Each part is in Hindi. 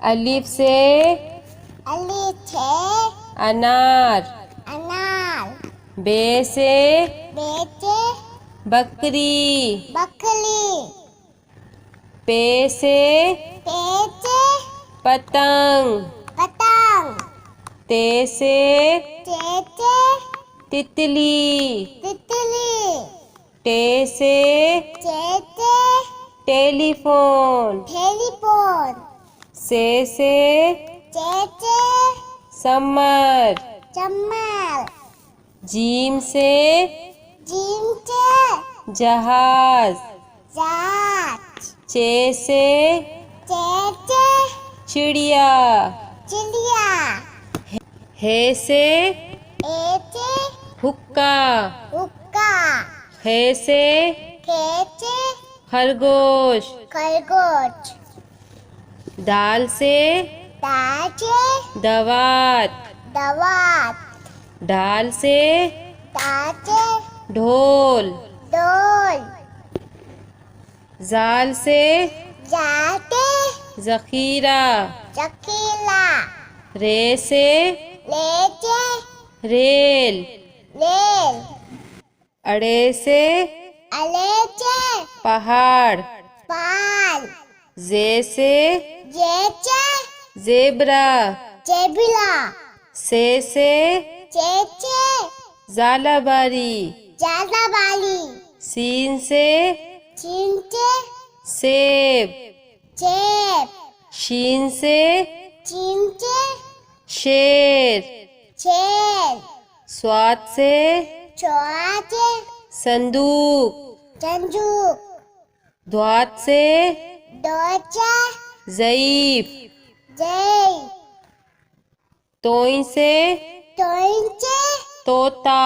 अलिफ से अलिफ से अनार। अनार। बे से बेचे बकरी। बकरी। पे से पेचे पतंग। पतंग। ते से चेचे तितली। तितली। टे से चेचे टेलीफोन। टेलीफोन। से चेचे समर। चम्मच। जीम से जींचे जहाज। जहाज। चे से चेचे चिड़िया। चिड़िया। हे से एचे हुक्का। हुक्का। खे से खेचे खरगोश। खरगोश। दाल से दाचे दवात। दवात। ढाल से दाचे ढोल। डोल। जाल से जाते जखीरा। चकीला। रे से लेचे रेल। रेल। अड़े से अलेचे पहाड़। पाल। जे से जेचे जेब्रा। जेबिला। से चेचे जालाबारी। ज्यादा बाली। सीन से चिंचे सेब। चेप। शीन से चिंचे शेर। चेल। स्वाद से चौचे संदूक। चंजू। ध्वात से दोचा ज़ईफ। जय। तोई से तोइंचे तोता।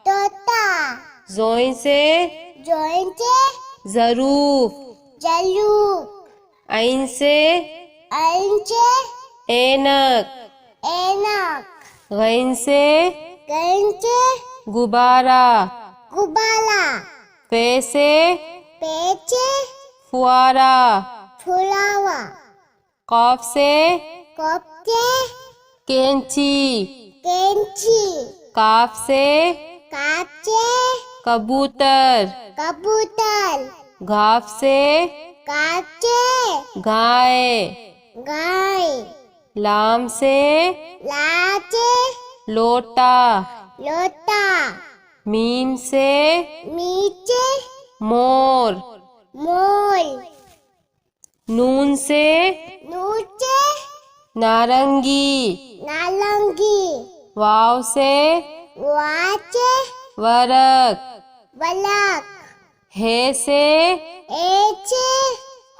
तोता। जोई से जोइंचे ज़रूफ। जलू। आइन से अंचे ऐनक। एनक। गैन से गंचे गुब्बारा। गुबाला। फे से पेचे फुआरा। फुलावा। कॉफ से कोपचे कैंची। केंची। काफ से काचे कबूतर। कबूतर। घाफ से काचे गाय। गाय। लाम से लाचे लोटा। लोटा। मीम से मीचे मोर। मोल। नून से नूचे नारंगी। नालंगी। वाव से वाचे वरक। बलक। हे से एचे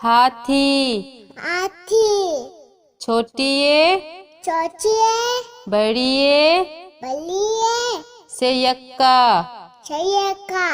हाथी। हाथी। छोटिए चौचिए बड़िए बलिए से यक्का। छयका।